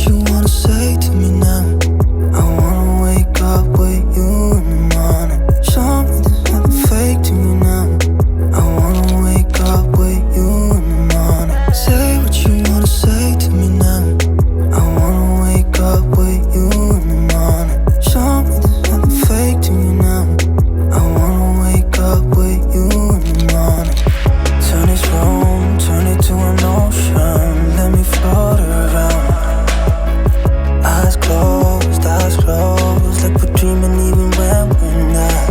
you wanna say to me now. I wanna wake up with you in the morning. Show me there's nothing fake to me now. I wanna wake up with you in the morning. Say what you wanna say to me now. I wanna wake up with you in the morning. Show me there's nothing fake to me now. I wanna wake up with you in the morning. Turn this room, turn it to an ocean. Let me float around. Eyes closed, like we're dreaming even when we're not.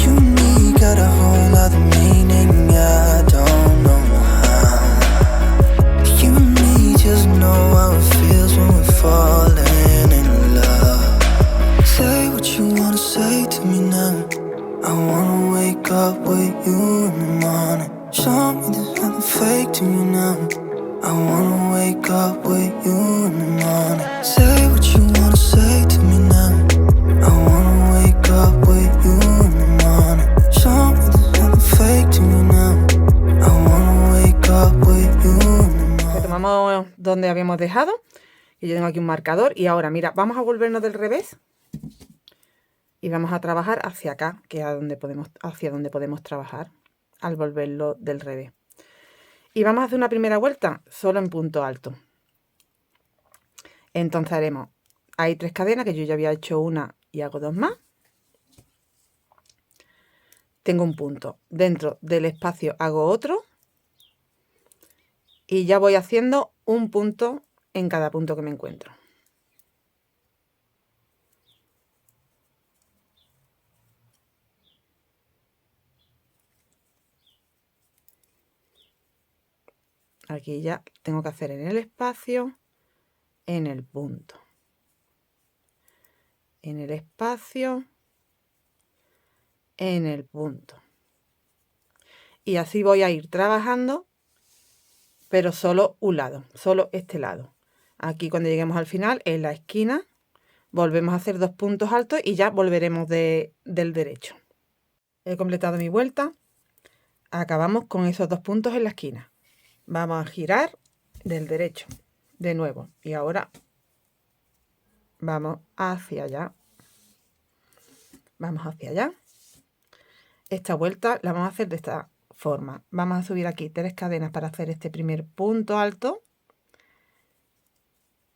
You and me got a whole other meaning, I don't know how. You and me just know how it feels when we're falling in love. Say what you wanna say to me now. I wanna wake up with you in the morning. Show me there's nothing fake to me now. I wanna wake up with you in the morning. Say what you wanna say to me now. I wanna wake up with you in the morning. Show me there's nothing fake to me now. I wanna wake up with you in the morning. Retomamos donde habíamos dejado. Y yo tengo aquí un marcador. Y ahora, mira, vamos a volvernos del revés. Y vamos a trabajar hacia acá, que es hacia donde podemos trabajar al volverlo del revés. Y vamos a hacer una primera vuelta solo en punto alto. Entonces haremos, hay 3 cadenas, que yo ya había hecho una y hago 2 más. Tengo un punto. Dentro del espacio hago otro. Y ya voy haciendo un punto en cada punto que me encuentro. Aquí ya tengo que hacer en el espacio, en el punto, en el espacio, en el punto. Y así voy a ir trabajando, pero solo un lado, solo este lado. Aquí cuando lleguemos al final, en la esquina, volvemos a hacer 2 puntos altos y ya volveremos del derecho. He completado mi vuelta. Acabamos con esos 2 puntos en la esquina. Vamos a girar del derecho de nuevo y ahora vamos hacia allá. Vamos hacia allá. Esta vuelta la vamos a hacer de esta forma. Vamos a subir aquí 3 cadenas para hacer este primer punto alto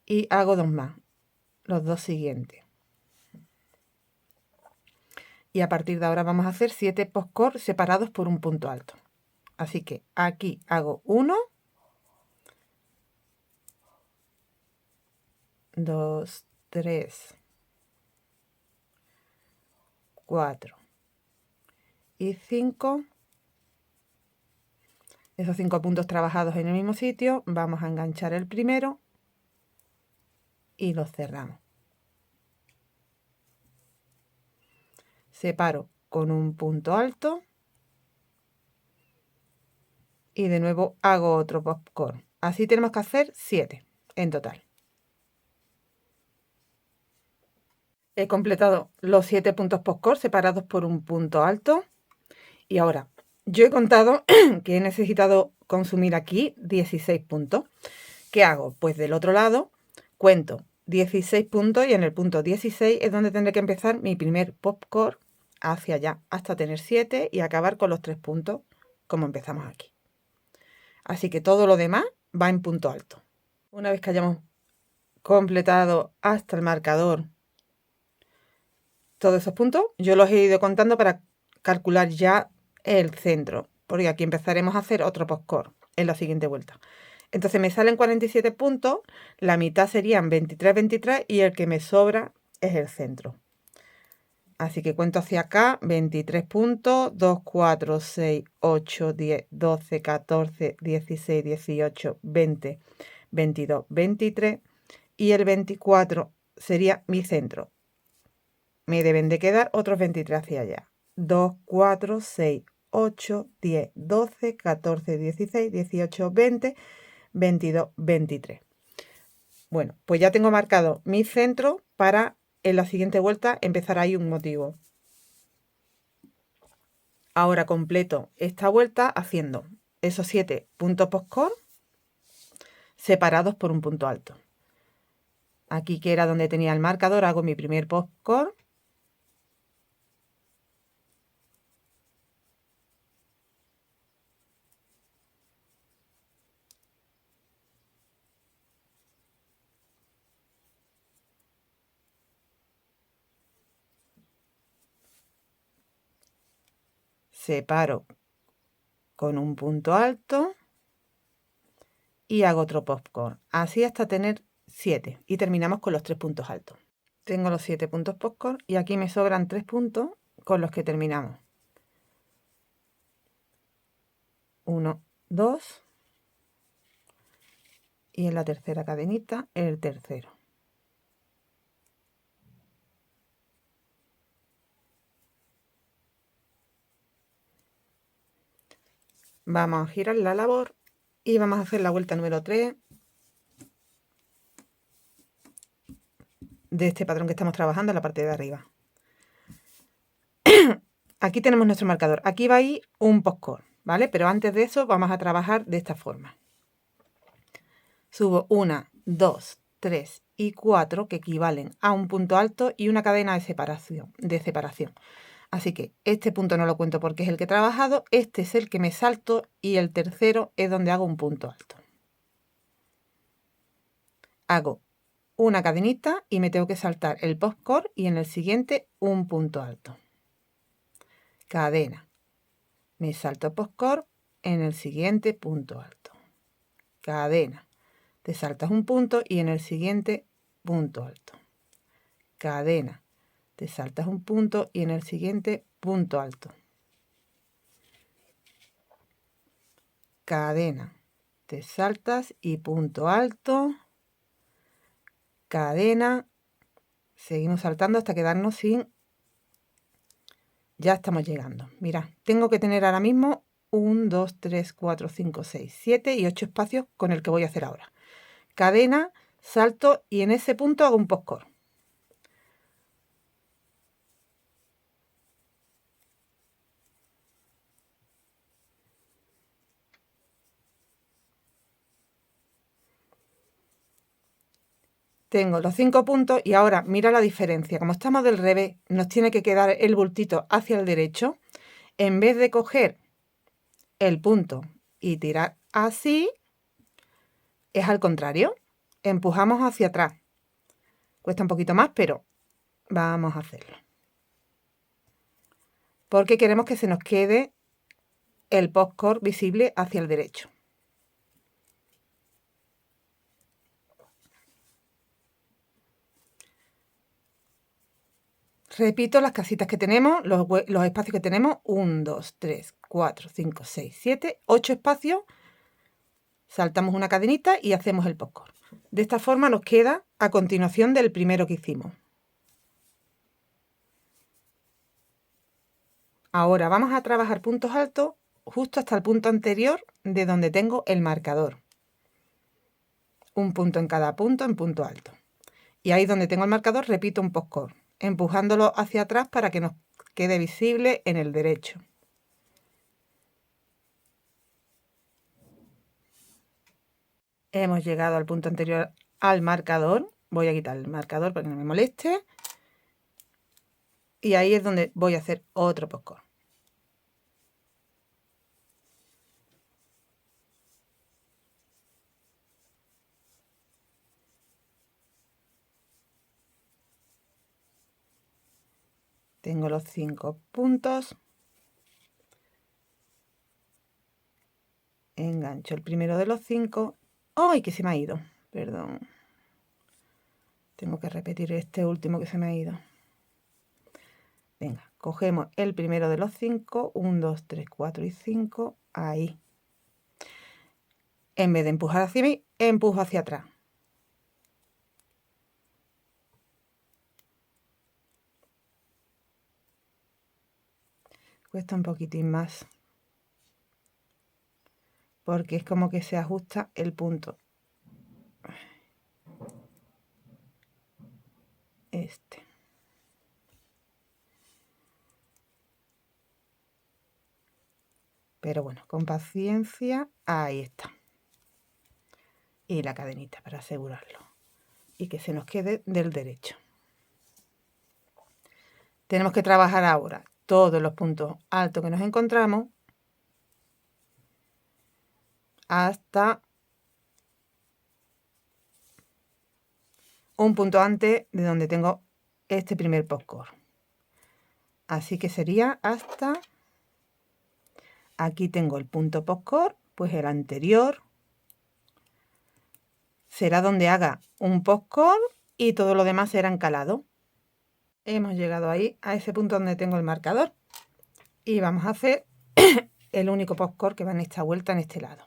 y hago 2 más, los 2 siguientes. Y a partir de ahora vamos a hacer 7 postcor separados por un punto alto. Así que aquí hago 1, 2, 3, 4 y 5. Esos 5 puntos trabajados en el mismo sitio, vamos a enganchar el primero y los cerramos. Separo con un punto alto y de nuevo hago otro postcor. Así tenemos que hacer 7 en total. He completado los 7 puntos postcor separados por un punto alto. Y ahora, yo he contado que he necesitado consumir aquí 16 puntos. ¿Qué hago? Pues del otro lado cuento 16 puntos y en el punto 16 es donde tendré que empezar mi primer postcor hacia allá hasta tener 7 y acabar con los 3 puntos como empezamos aquí. Así que todo lo demás va en punto alto. Una vez que hayamos completado hasta el marcador todos esos puntos, yo los he ido contando para calcular ya el centro, porque aquí empezaremos a hacer otro postcor en la siguiente vuelta. Entonces me salen 47 puntos, la mitad serían 23, 23 y el que me sobra es el centro. Así que cuento hacia acá 23 puntos, 2, 4, 6, 8, 10, 12, 14, 16, 18, 20, 22, 23 y el 24 sería mi centro. Me deben de quedar otros 23 hacia allá. 2, 4, 6, 8, 10, 12, 14, 16, 18, 20, 22, 23. Bueno, pues ya tengo marcado mi centro para en la siguiente vuelta empezar ahí un motivo. Ahora completo esta vuelta haciendo esos 7 puntos postcor separados por un punto alto. Aquí, que era donde tenía el marcador, hago mi primer popcorn. Separo con un punto alto y hago otro popcorn, así hasta tener 7 y terminamos con los 3 puntos altos. Tengo los 7 puntos popcorn y aquí me sobran 3 puntos con los que terminamos. 1, 2 y en la tercera cadenita el tercero. Vamos a girar la labor y vamos a hacer la vuelta número 3 de este patrón que estamos trabajando en la parte de arriba. Aquí tenemos nuestro marcador. Aquí va a ir un popcorn, ¿vale? Pero antes de eso vamos a trabajar de esta forma. Subo 1, 2, 3 y 4 que equivalen a un punto alto y una cadena de separación. Así que este punto no lo cuento porque es el que he trabajado, este es el que me salto y el tercero es donde hago un punto alto. Hago una cadenita y me tengo que saltar el popcorn y en el siguiente un punto alto. Cadena. Me salto popcorn en el siguiente punto alto. Cadena. Te saltas un punto y en el siguiente punto alto. Cadena. Te saltas un punto y en el siguiente punto alto. Cadena. Te saltas y punto alto. Cadena. Seguimos saltando hasta quedarnos sin... Ya estamos llegando. Mira, tengo que tener ahora mismo 1, 2, 3, 4, 5, 6, 7 y 8 espacios con el que voy a hacer ahora. Cadena, salto y en ese punto hago un popcorn. Tengo los 5 puntos y ahora mira la diferencia. Como estamos del revés, nos tiene que quedar el bultito hacia el derecho. En vez de coger el punto y tirar así, es al contrario. Empujamos hacia atrás. Cuesta un poquito más, pero vamos a hacerlo. Porque queremos que se nos quede el popcorn visible hacia el derecho. Repito las casitas que tenemos, los espacios que tenemos. 1, 2, 3, 4, 5, 6, 7, 8 espacios. Saltamos una cadenita y hacemos el popcorn. De esta forma nos queda a continuación del primero que hicimos. Ahora vamos a trabajar puntos altos justo hasta el punto anterior de donde tengo el marcador. Un punto en cada punto en punto alto. Y ahí donde tengo el marcador repito un popcorn, empujándolo hacia atrás para que nos quede visible en el derecho. Hemos llegado al punto anterior al marcador. Voy a quitar el marcador para que no me moleste. Y ahí es donde voy a hacer otro popcorn. Tengo los 5 puntos. Engancho el primero de los 5. ¡Ay, que se me ha ido! Perdón. Tengo que repetir este último que se me ha ido. Venga, cogemos el primero de los 5. 1, 2, 3, 4 y 5. Ahí. En vez de empujar hacia mí, empujo hacia atrás. Cuesta un poquitín más. Porque es como que se ajusta el punto. Este. Pero bueno, con paciencia, ahí está. Y la cadenita para asegurarlo. y que se nos quede del derecho. Tenemos que trabajar ahora todos los puntos altos que nos encontramos hasta un punto antes de donde tengo este primer postcor. Así que sería hasta aquí tengo el punto postcor, pues el anterior será donde haga un postcor y todo lo demás será encalado. Hemos llegado ahí a ese punto donde tengo el marcador y vamos a hacer el único postcor que va en esta vuelta en este lado.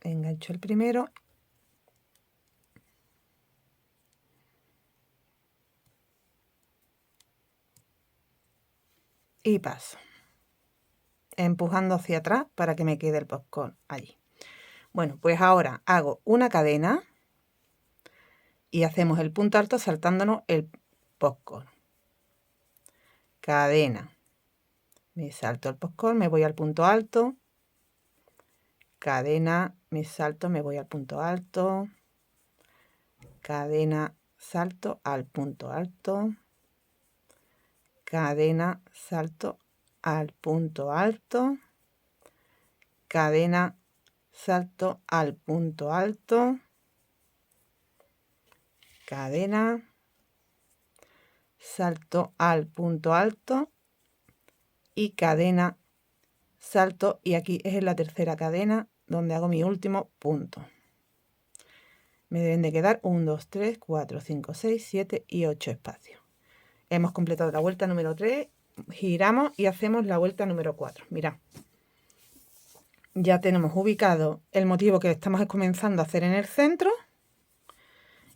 Engancho el primero y paso, empujando hacia atrás para que me quede el postcor allí. Bueno, pues ahora hago una cadena y hacemos el punto alto saltándonos el postcor. Cadena, me salto el postcor, me voy al punto alto, cadena, me salto, me voy al punto alto, cadena, salto al punto alto, cadena, salto al punto alto, cadena, salto al punto alto, cadena, salto al punto alto y cadena, salto, y aquí es en la tercera cadena donde hago mi último punto. Me deben de quedar 1, 2, 3, 4, 5, 6, 7 y 8 espacios. Hemos completado la vuelta número 3, giramos y hacemos la vuelta número 4. Mirad, ya tenemos ubicado el motivo que estamos comenzando a hacer en el centro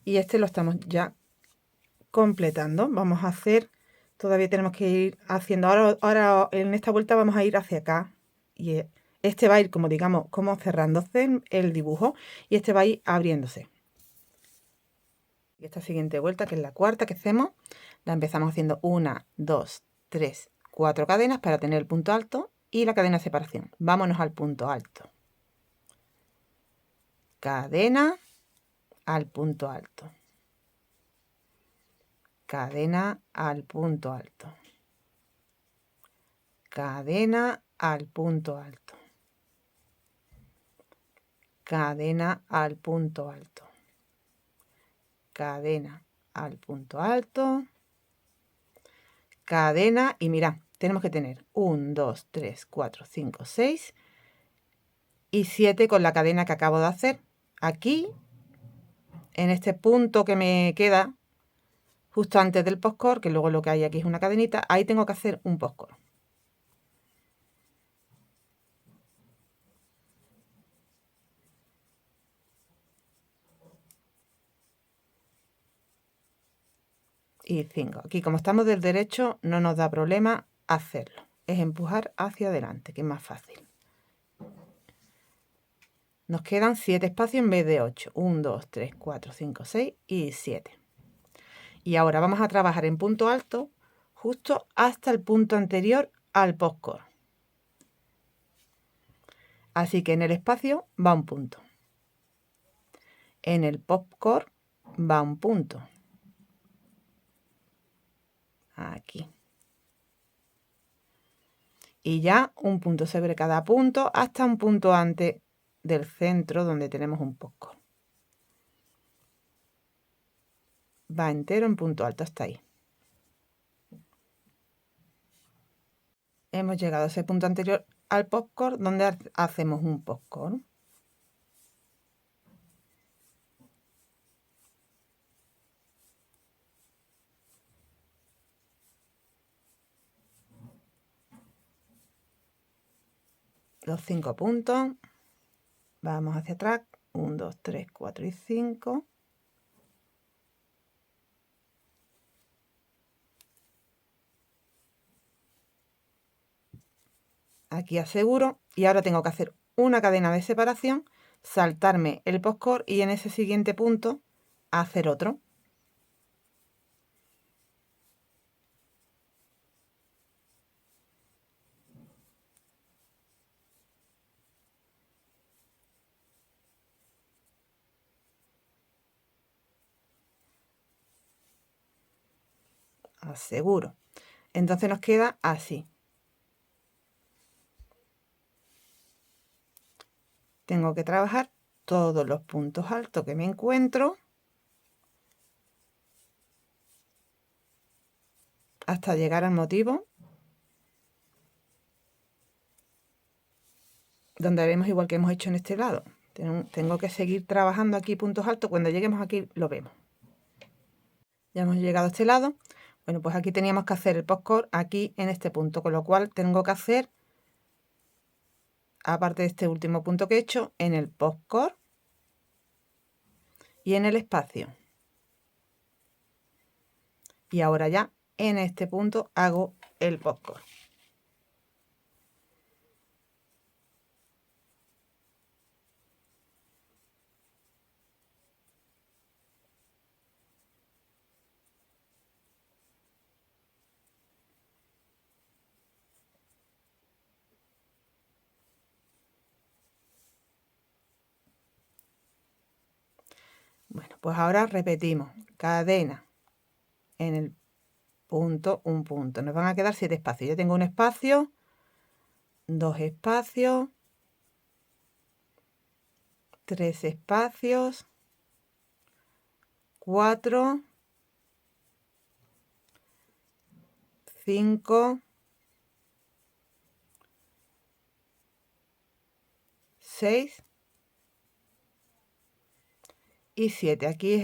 y este lo estamos ya completando. Vamos a hacer, todavía tenemos que ir haciendo, ahora en esta vuelta vamos a ir hacia acá y este va a ir como digamos, como cerrándose el dibujo y este va a ir abriéndose. Y esta siguiente vuelta, que es la cuarta que hacemos, la empezamos haciendo 1, 2, 3, 4 cadenas para tener el punto alto y la cadena de separación. Vámonos al punto alto. Cadena al punto alto. Cadena al punto alto. Cadena al punto alto. Cadena al punto alto. Cadena al punto alto, cadena, y mirad, tenemos que tener 1, 2, 3, 4, 5, 6 y 7 con la cadena que acabo de hacer. Aquí, en este punto que me queda justo antes del postcor, que luego lo que hay aquí es una cadenita, ahí tengo que hacer un postcor. Y 5. Aquí, como estamos del derecho, no nos da problema hacerlo. Es empujar hacia adelante, que es más fácil. Nos quedan 7 espacios en vez de 8. 1, 2, 3, 4, 5, 6 y 7. Y ahora vamos a trabajar en punto alto justo hasta el punto anterior al postcor. Así que en el espacio va un punto. En el postcor va un punto. Aquí. Y ya un punto sobre cada punto hasta un punto antes del centro donde tenemos un postcor. Va entero en punto alto hasta ahí. Hemos llegado a ese punto anterior al postcor donde hacemos un postcor. Los 5 puntos. Vamos hacia atrás. 1, 2, 3, 4 y 5. Aquí aseguro y ahora tengo que hacer una cadena de separación, saltarme el postcor y en ese siguiente punto hacer otro. aseguro. Entonces nos queda así. Tengo que trabajar todos los puntos altos que me encuentro hasta llegar al motivo, donde haremos igual que hemos hecho en este lado. Tengo que seguir trabajando aquí puntos altos. Cuando lleguemos aquí lo vemos. Ya hemos llegado a este lado. Bueno, pues aquí teníamos que hacer el postcor aquí en este punto, con lo cual tengo que hacer, aparte de este último punto que he hecho, en el postcor y en el espacio. Y ahora ya en este punto hago el postcor. Bueno, pues ahora repetimos cadena en el punto, un punto. Nos van a quedar 7 espacios. Yo tengo un espacio, 2 espacios, 3 espacios, 4, 5, 6 y 7. Aquí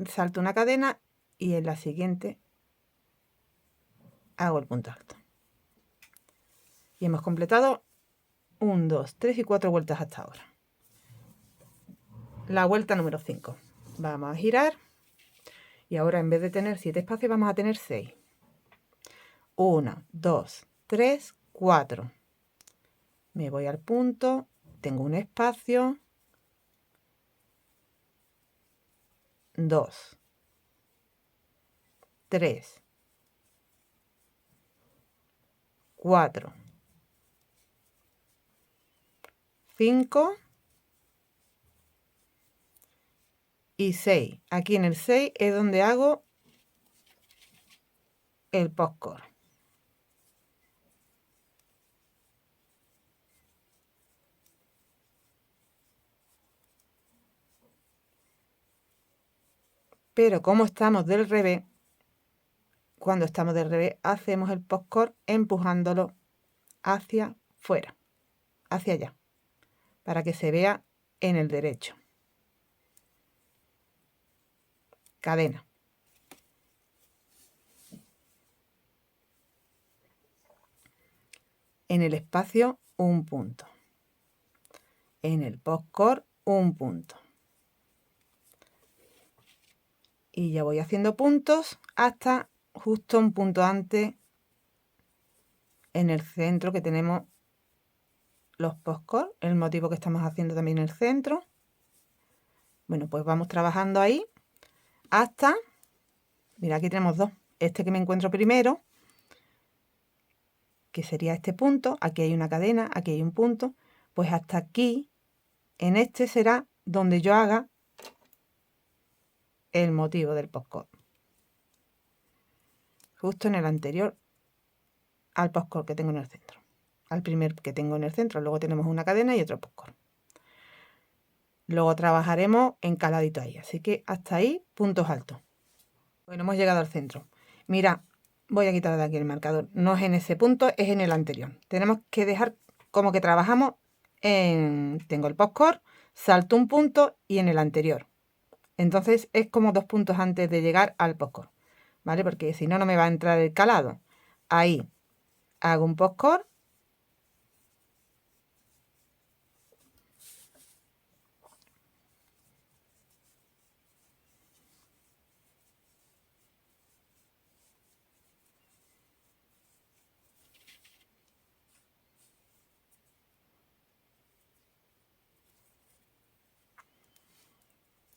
salto una cadena y en la siguiente hago el punto alto. Y hemos completado 1, 2, 3 y 4 vueltas hasta ahora. La vuelta número 5. Vamos a girar y ahora en vez de tener 7 espacios vamos a tener 6. 1, 2, 3, 4. Me voy al punto, tengo un espacio, 2, 3, 4, 5 y 6. Aquí en el 6 es donde hago el postcor. Pero como estamos del revés, cuando estamos del revés hacemos el postcor empujándolo hacia fuera, hacia allá, para que se vea en el derecho. Cadena. En el espacio un punto. En el postcor un punto. Y ya voy haciendo puntos hasta justo un punto antes en el centro que tenemos los postcor, el motivo que estamos haciendo también en el centro. Bueno, pues vamos trabajando ahí hasta, mira, aquí tenemos dos. Este que me encuentro primero, que sería este punto, aquí hay una cadena, aquí hay un punto, pues hasta aquí, en este será donde yo haga el motivo del postcor. Justo en el anterior al postcor que tengo en el centro. Al primer que tengo en el centro. Luego tenemos una cadena y otro postcor. Luego trabajaremos encaladito ahí. Así que hasta ahí, puntos altos. Bueno, hemos llegado al centro. Mira, voy a quitar de aquí el marcador. No es en ese punto, es en el anterior. Tenemos que dejar como que trabajamos en... Tengo el postcor, salto un punto y en el anterior. Entonces es como 2 puntos antes de llegar al postcor, ¿vale? Porque si no, no me va a entrar el calado. Ahí hago un postcor.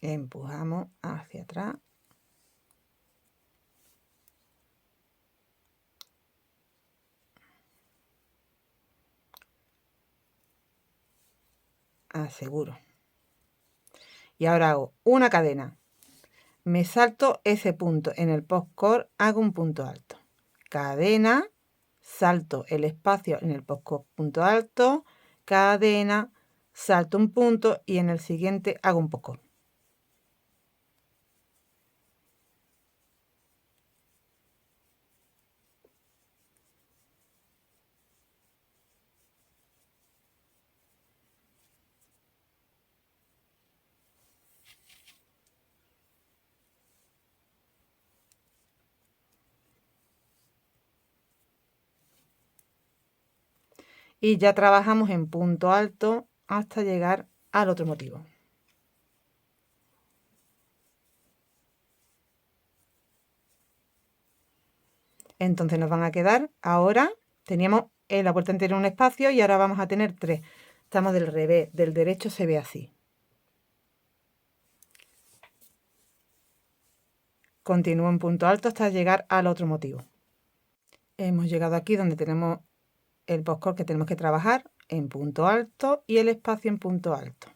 Empujamos hacia atrás. Aseguro. Y ahora hago una cadena me salto ese punto. En el postcode hago un punto alto. Cadena, salto el espacio en el postcode punto alto, cadena, salto un punto y en el siguiente hago un postcode. Y ya trabajamos en punto alto hasta llegar al otro motivo. Entonces nos van a quedar, ahora teníamos en la vuelta entera un espacio y ahora vamos a tener 3. Estamos del revés, del derecho se ve así. Continúo en punto alto hasta llegar al otro motivo. Hemos llegado aquí donde tenemos el postcode que tenemos que trabajar en punto alto y el espacio en punto alto.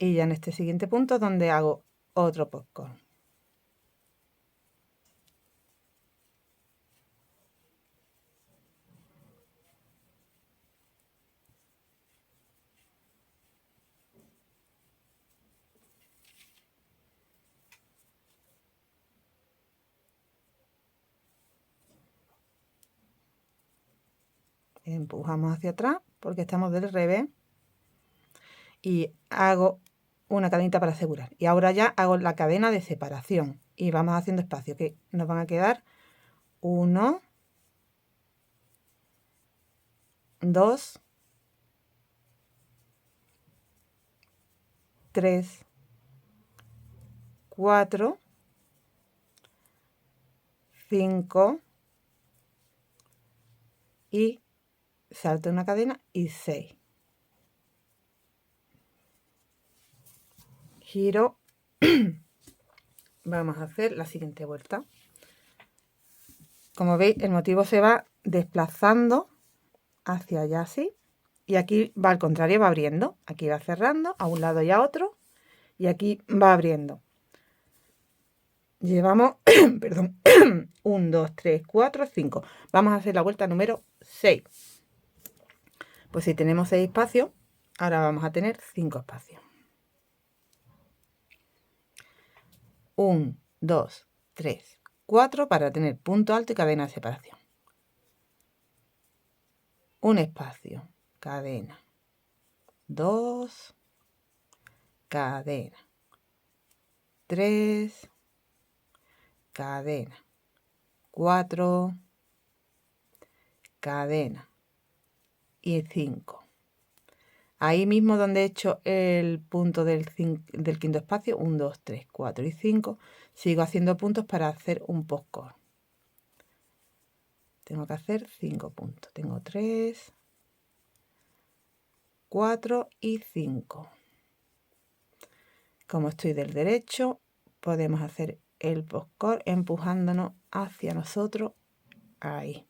Y ya en este siguiente punto donde hago otro postcode. Empujamos hacia atrás porque estamos del revés y hago una cadenita para asegurar. Y ahora ya hago la cadena de separación y vamos haciendo espacio, que nos van a quedar 1, 2, 3, 4, 5 y salto una cadena y 6. Giro. Vamos a hacer la siguiente vuelta. Como veis, el motivo se va desplazando hacia allá así. Y aquí va al contrario, va abriendo. Aquí va cerrando a un lado y a otro. Y aquí va abriendo. Llevamos, perdón, 1, 2, 3, 4, 5. Vamos a hacer la vuelta número 6. Pues si tenemos 6 espacios, ahora vamos a tener 5 espacios. 1, 2, 3, 4 para tener punto alto y cadena de separación. Un espacio, cadena. 2, cadena. 3, cadena. 4, cadena. Y 5. Ahí mismo donde he hecho el punto del quinto espacio, 1, 2, 3, 4 y 5, sigo haciendo puntos para hacer un postcode. Tengo que hacer 5 puntos. Tengo 3, 4 y 5. Como estoy del derecho, podemos hacer el postcode empujándonos hacia nosotros, ahí.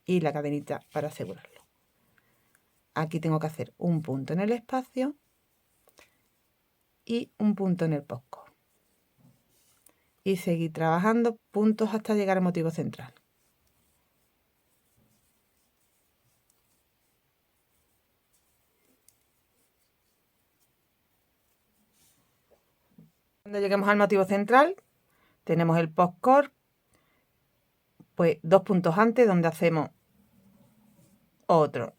Y la cadenita para asegurarlo. Aquí tengo que hacer un punto en el espacio y un punto en el postcode. Y seguir trabajando puntos hasta llegar al motivo central. Cuando lleguemos al motivo central, tenemos el postcode, pues 2 puntos antes donde hacemos otro.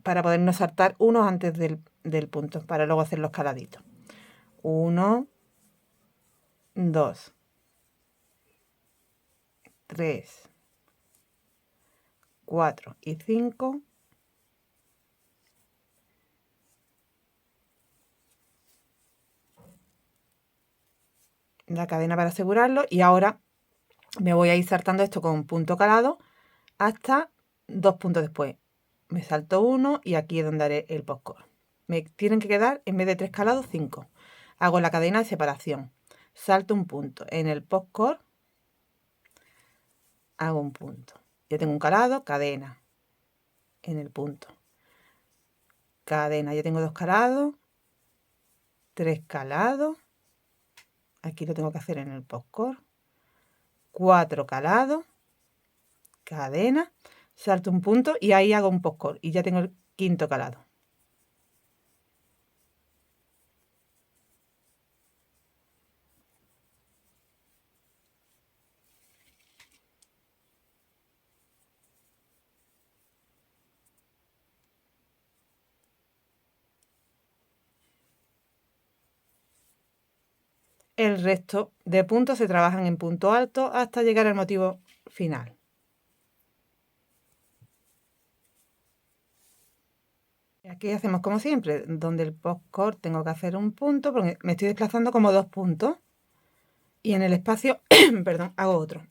Para podernos saltar unos antes del punto, para luego hacer los caladitos. 1, 2, 3, 4 y 5. La cadena para asegurarlo y ahora me voy a ir saltando esto con un punto calado hasta 2 puntos después. Me salto uno y aquí es donde haré el postcode. Me tienen que quedar, en vez de 3 calados, 5. Hago la cadena de separación. Salto un punto. En el postcode hago un punto. Ya tengo un calado, cadena. En el punto. Cadena. Ya tengo 2 calados. 3 calados. Aquí lo tengo que hacer en el postcor. 4 calados, cadena, salto un punto y ahí hago un postcor y ya tengo el quinto calado. El resto de puntos se trabajan en punto alto hasta llegar al motivo final. Aquí hacemos como siempre, donde el postcor tengo que hacer un punto, porque me estoy desplazando como 2 puntos. Y en el espacio, perdón, hago otro.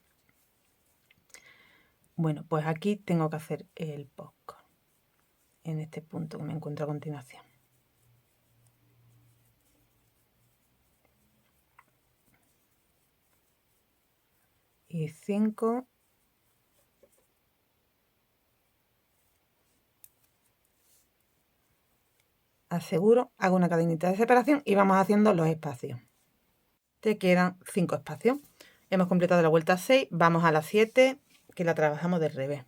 Bueno, pues aquí tengo que hacer el postcor, en este punto que me encuentro a continuación. Y 5. Aseguro, hago una cadenita de separación y vamos haciendo los espacios. Te quedan 5 espacios. Hemos completado la vuelta 6, vamos a la 7, que la trabajamos del revés.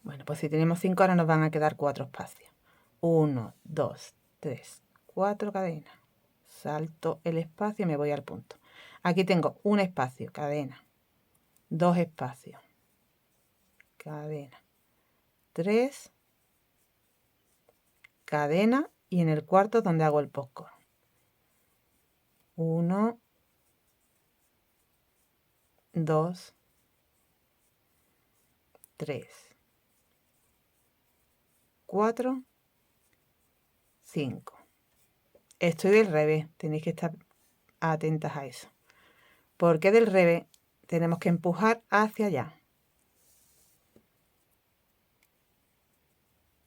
Bueno, pues si tenemos 5, ahora nos van a quedar 4 espacios. 1, 2, 3, 4 cadenas. Salto el espacio y me voy al punto. Aquí tengo un espacio, cadena. 2 espacios, cadena. 3, cadena, y en el cuarto donde hago el postcor. 1, 2, 3, 4, 5. Estoy del revés, tenéis que estar atentas a eso. Porque del revés tenemos que empujar hacia allá.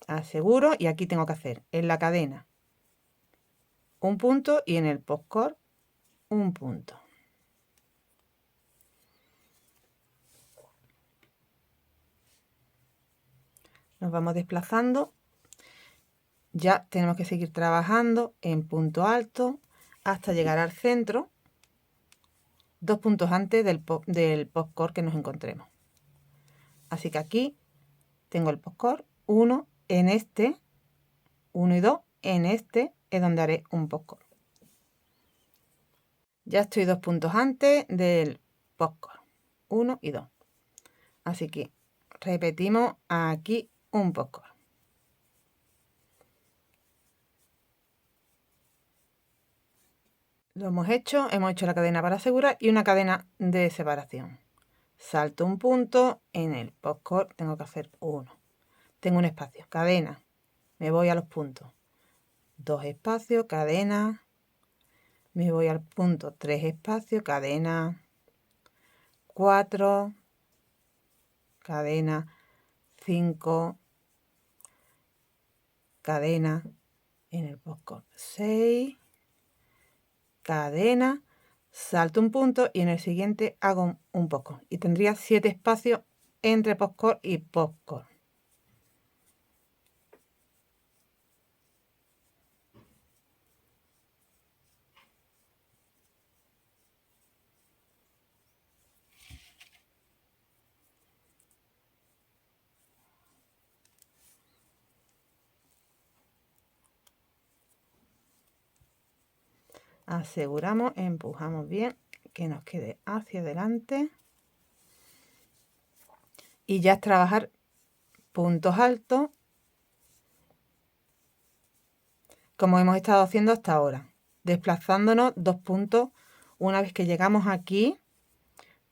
Aseguro, y aquí tengo que hacer en la cadena un punto y en el postcor un punto. Nos vamos desplazando. Ya tenemos que seguir trabajando en punto alto hasta llegar al centro, 2 puntos antes del postcor que nos encontremos. Así que aquí tengo el postcor, 1 en este, 1 y 2 en este es donde haré un postcor. Ya estoy 2 puntos antes del postcor, 1 y 2. Así que repetimos aquí un postcor. Lo hemos hecho la cadena para asegurar y una cadena de separación. Salto un punto, en el postcor tengo que hacer 1. Tengo un espacio, cadena, me voy a los puntos. 2 espacios, cadena, me voy al punto, 3 espacios, cadena, 4, cadena, 5, cadena, en el postcor 6, cadena, salto un punto y en el siguiente hago un postcor. Y tendría 7 espacios entre postcor y postcor. Aseguramos, empujamos bien, que nos quede hacia adelante. Y ya es trabajar puntos altos, como hemos estado haciendo hasta ahora, desplazándonos 2 puntos. Una vez que llegamos aquí,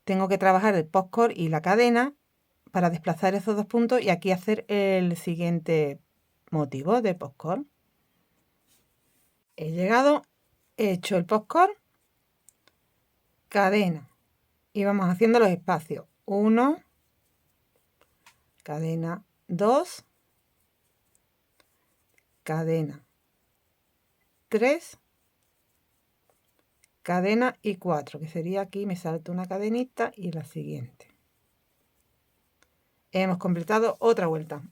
tengo que trabajar el postcor y la cadena para desplazar esos 2 puntos y aquí hacer el siguiente motivo de postcor. He llegado, he hecho el postcor, cadena, y vamos haciendo los espacios. 1, cadena, 2, cadena, 3, cadena y 4, que sería aquí, me salto una cadenita y la siguiente. Hemos completado otra vuelta.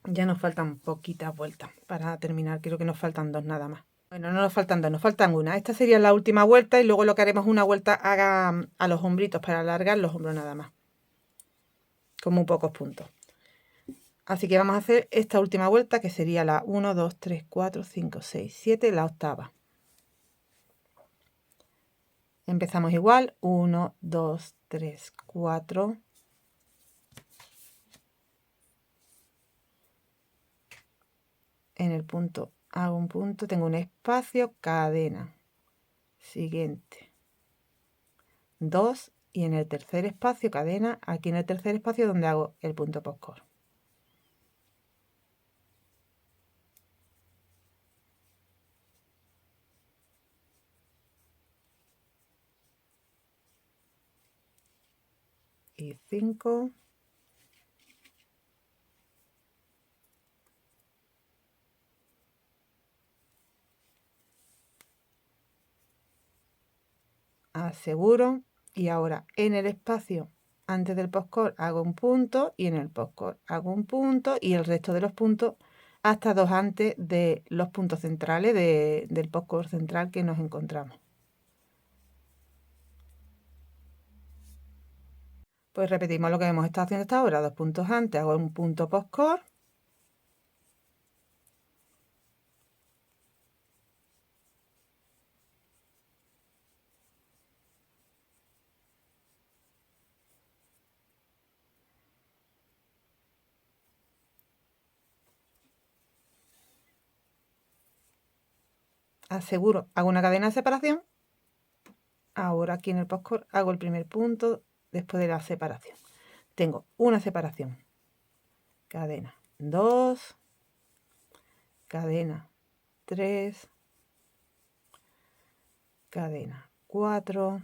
Ya nos faltan poquitas vueltas para terminar, creo que nos faltan 2 nada más. Bueno, no nos faltan dos, nos faltan una. Esta sería la última vuelta y luego lo que haremos una vuelta a los hombritos para alargar los hombros nada más. Con muy pocos puntos. Así que vamos a hacer esta última vuelta que sería la 1, 2, 3, 4, 5, 6, 7, la octava. Empezamos igual, 1, 2, 3, 4. En el punto hago un punto, tengo un espacio, cadena. Siguiente. 2 y en el tercer espacio, cadena, aquí en el tercer espacio donde hago el punto postcor. Y 5. Aseguro y ahora en el espacio antes del postcor hago un punto y en el postcor hago un punto y el resto de los puntos hasta dos antes de los puntos centrales del postcor central que nos encontramos. Pues repetimos lo que hemos estado haciendo hasta ahora, 2 puntos antes hago un punto postcor. Aseguro, hago una cadena de separación. Ahora aquí en el postcor hago el primer punto después de la separación. Tengo una separación. Cadena 2, cadena 3, cadena 4,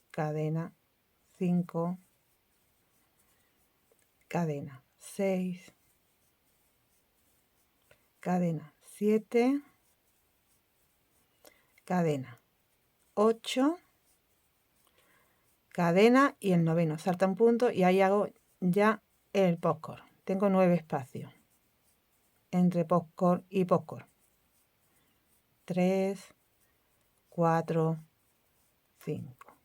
cadena 5, cadena 6, cadena 7, cadena 8, cadena y el noveno salta un punto y ahí hago ya el postcor. Tengo 9 espacios entre postcor y postcor. 3, 4, 5.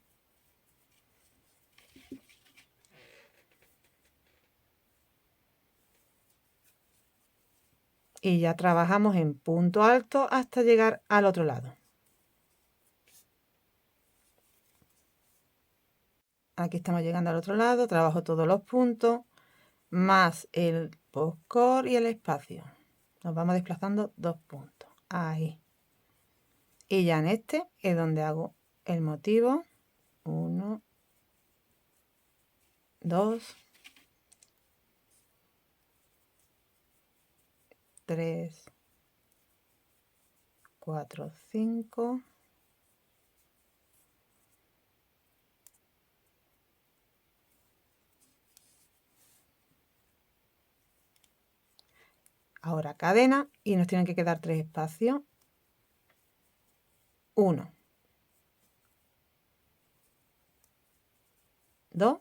Y ya trabajamos en punto alto hasta llegar al otro lado. Aquí estamos llegando al otro lado, trabajo todos los puntos, más el postcor y el espacio. Nos vamos desplazando 2 puntos. Ahí. Y ya en este es donde hago el motivo. 1, 2, 3, 4, 5. Ahora cadena y nos tienen que quedar 3 espacios. 1, 2,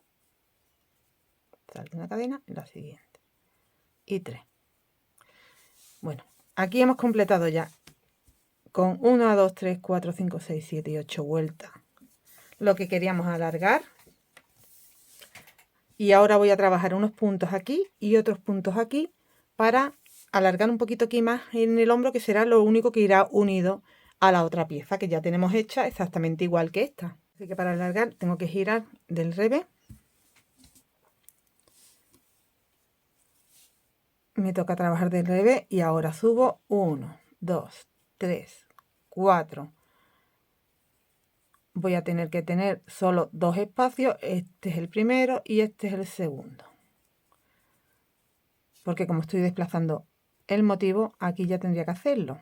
salto una cadena y la siguiente. Y 3. Bueno, aquí hemos completado ya con 1, 2, 3, 4, 5, 6, 7 y 8 vueltas lo que queríamos alargar. Y ahora voy a trabajar unos puntos aquí y otros puntos aquí para alargar un poquito aquí más en el hombro, que será lo único que irá unido a la otra pieza que ya tenemos hecha exactamente igual que esta. Así que para alargar tengo que girar del revés. Me toca trabajar del revés y ahora subo 1, 2, 3, 4. Voy a tener que tener solo 2 espacios. Este es el primero y este es el segundo. Porque como estoy desplazando el motivo, aquí ya tendría que hacerlo.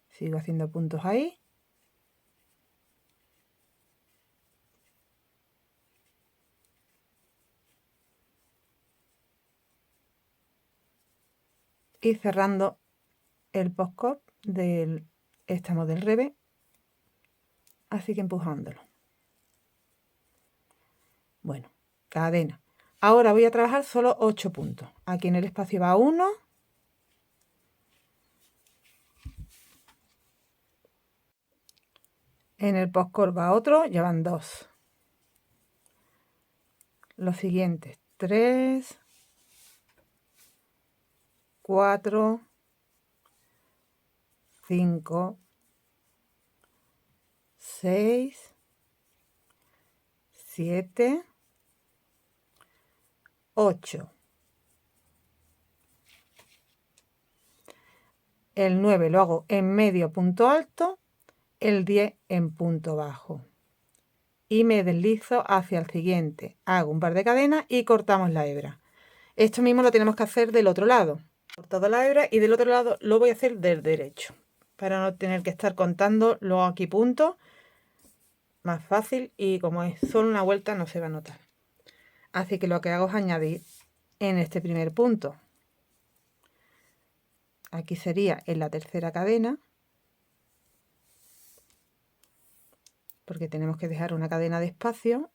Sigo haciendo puntos ahí. Y cerrando el postcor estamos del revés, así que empujándolo. Bueno, cadena. Ahora voy a trabajar solo 8 puntos. Aquí en el espacio va 1, En el postcor va otro, ya van 2. Los siguientes, 3, 4, 5, 6, 7, 8. El 9 lo hago en medio punto alto, el 10 en punto bajo. Y me deslizo hacia el siguiente. Hago un par de cadenas y cortamos la hebra. Esto mismo lo tenemos que hacer del otro lado. Cortado la hebra y del otro lado lo voy a hacer del derecho. Para no tener que estar contando luego aquí puntos. Más fácil y como es solo una vuelta no se va a notar. Así que lo que hago es añadir en este primer punto. Aquí sería en la tercera cadena. Porque tenemos que dejar una cadena de espacio.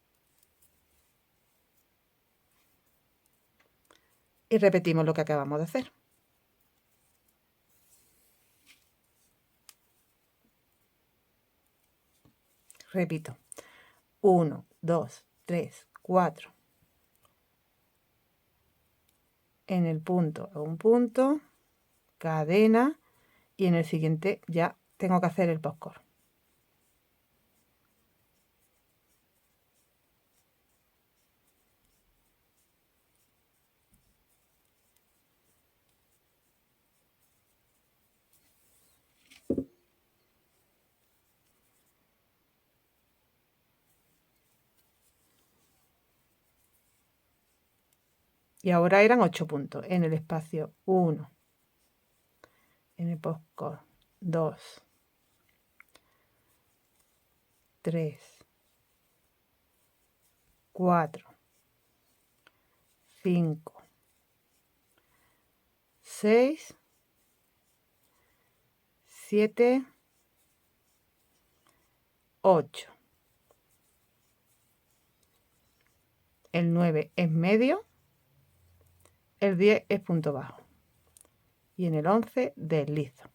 Y repetimos lo que acabamos de hacer. Repito. 1, 2, 3, 4. En el punto, un punto, cadena y en el siguiente ya tengo que hacer el postcor. Y ahora eran 8 puntos en el espacio 1, en el postcor 2, 3, 4, 5, 6, 7, 8. El 9 es medio, el 10 es punto bajo y en el 11 deslizo.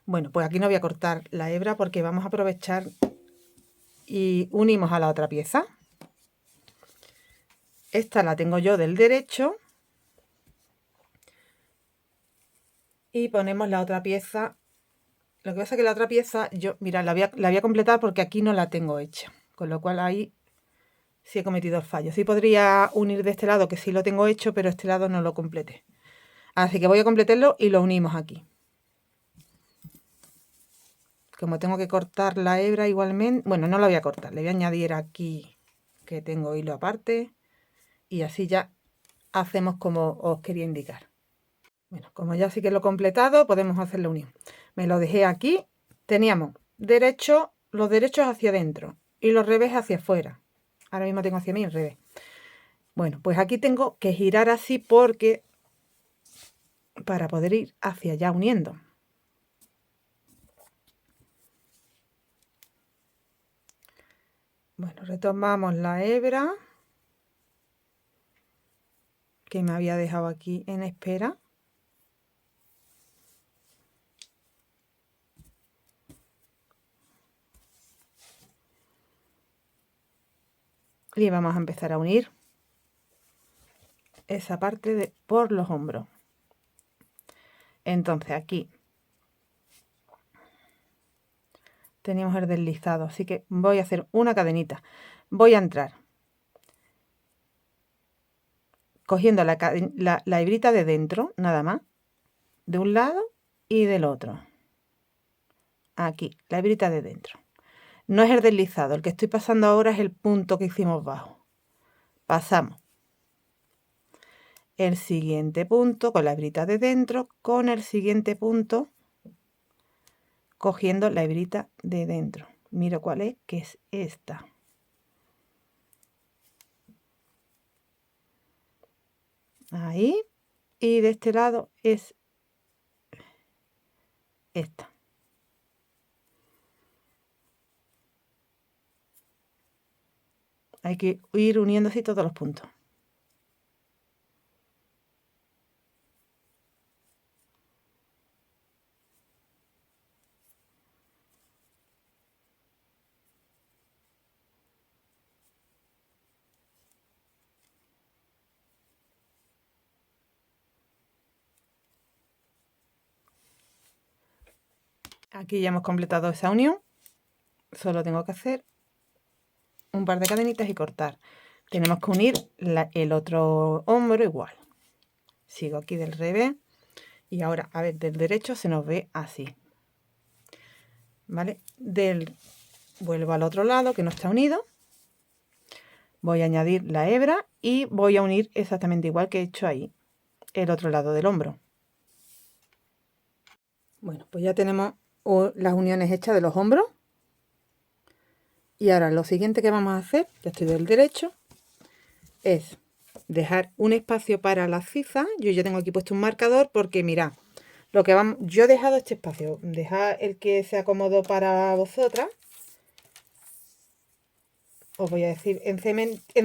Bueno, pues aquí no voy a cortar la hebra porque vamos a aprovechar y unimos a la otra pieza. Esta la tengo yo del derecho y ponemos la otra pieza. Lo que pasa es que la otra pieza, mira, la voy a completar porque aquí no la tengo hecha, con lo cual ahí sí he cometido el fallo. Sí podría unir de este lado, que sí lo tengo hecho, pero este lado no lo completé. Así que voy a completarlo y lo unimos aquí. Como tengo que cortar la hebra igualmente, bueno, no la voy a cortar, le voy a añadir aquí que tengo hilo aparte y así ya hacemos como os quería indicar. Bueno, como ya sí que lo he completado, podemos hacer la unión. Me lo dejé aquí, teníamos los derechos hacia adentro y los revés hacia afuera. Ahora mismo tengo hacia mí el revés. Bueno, pues aquí tengo que girar así porque para poder ir hacia allá uniendo. Bueno, retomamos la hebra que me había dejado aquí en espera. Y vamos a empezar a unir esa parte por los hombros. Entonces aquí teníamos el deslizado, así que voy a hacer una cadenita. Voy a entrar cogiendo la hebrita de dentro, nada más, de un lado y del otro. Aquí, la hebrita de dentro. No es el deslizado, el que estoy pasando ahora es el punto que hicimos bajo. Pasamos el siguiente punto con la hebrita de dentro, con el siguiente punto cogiendo la hebrita de dentro. Miro cuál es, que es esta. Ahí. Y de este lado es esta. Hay que ir uniendo así todos los puntos. Aquí ya hemos completado esa unión. Solo tengo que hacer un par de cadenitas y cortar. Tenemos que unir el otro hombro igual. Sigo aquí del revés. Y ahora, a ver, del derecho se nos ve así. ¿Vale? Vuelvo al otro lado que no está unido. Voy a añadir la hebra y voy a unir exactamente igual que he hecho ahí, el otro lado del hombro. Bueno, pues ya tenemos las uniones hechas de los hombros. Y ahora lo siguiente que vamos a hacer, ya estoy del derecho, es dejar un espacio para la ciza. Yo ya tengo aquí puesto un marcador porque mirad, yo he dejado este espacio, dejad el que se acomodó para vosotras. Os voy a decir en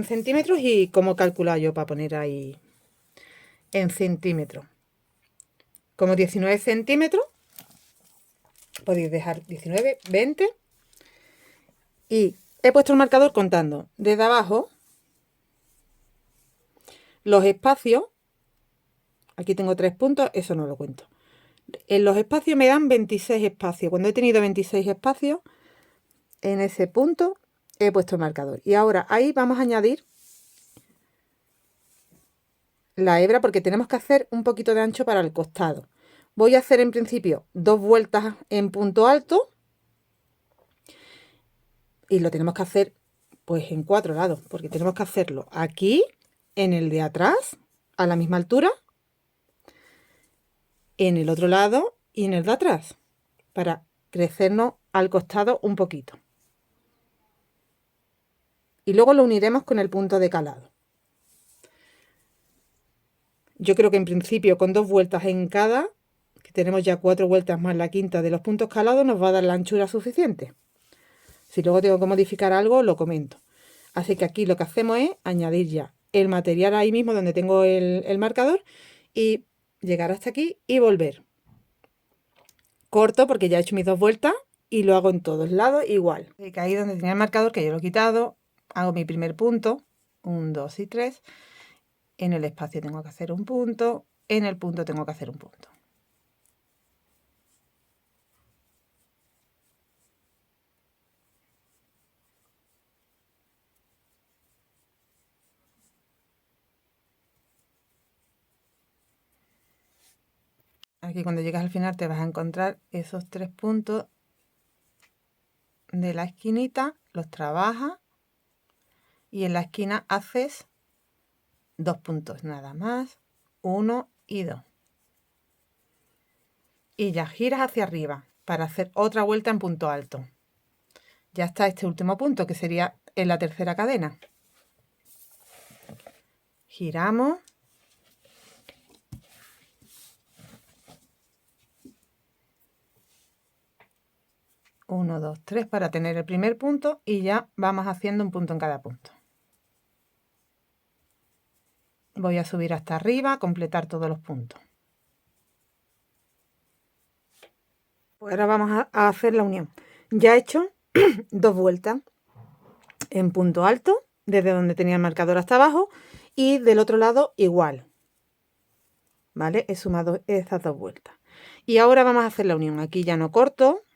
centímetros y cómo calcular yo para poner ahí en centímetros. Como 19 centímetros, podéis dejar 19, 20. Y he puesto el marcador contando desde abajo los espacios. Aquí tengo 3 puntos, eso no lo cuento. En los espacios me dan 26 espacios. Cuando he tenido 26 espacios, en ese punto he puesto el marcador. Y ahora ahí vamos a añadir la hebra porque tenemos que hacer un poquito de ancho para el costado. Voy a hacer en principio 2 vueltas en punto alto. Y lo tenemos que hacer pues en 4 lados, porque tenemos que hacerlo aquí, en el de atrás, a la misma altura, en el otro lado y en el de atrás, para crecernos al costado un poquito. Y luego lo uniremos con el punto de calado. Yo creo que en principio con 2 vueltas en cada, que tenemos ya 4 vueltas más la quinta de los puntos calados, nos va a dar la anchura suficiente. Si luego tengo que modificar algo, lo comento. Así que aquí lo que hacemos es añadir ya el material ahí mismo donde tengo el marcador y llegar hasta aquí y volver. Corto porque ya he hecho mis 2 vueltas y lo hago en todos lados igual. Así que ahí donde tenía el marcador, que yo lo he quitado, hago mi primer punto, 1, 2 y 3. En el espacio tengo que hacer un punto, en el punto tengo que hacer un punto. Aquí cuando llegas al final te vas a encontrar esos 3 puntos de la esquinita, los trabajas y en la esquina haces 2 puntos nada más, 1 y 2. Y ya giras hacia arriba para hacer otra vuelta en punto alto. Ya está este último punto que sería en la tercera cadena. Giramos. Uno, dos, tres para tener el primer punto y ya vamos haciendo un punto en cada punto. Voy a subir hasta arriba, completar todos los puntos. Pues ahora vamos a hacer la unión. Ya he hecho 2 vueltas en punto alto, desde donde tenía el marcador hasta abajo, y del otro lado igual. ¿Vale? He sumado esas 2 vueltas. Y ahora vamos a hacer la unión. Aquí ya no corto.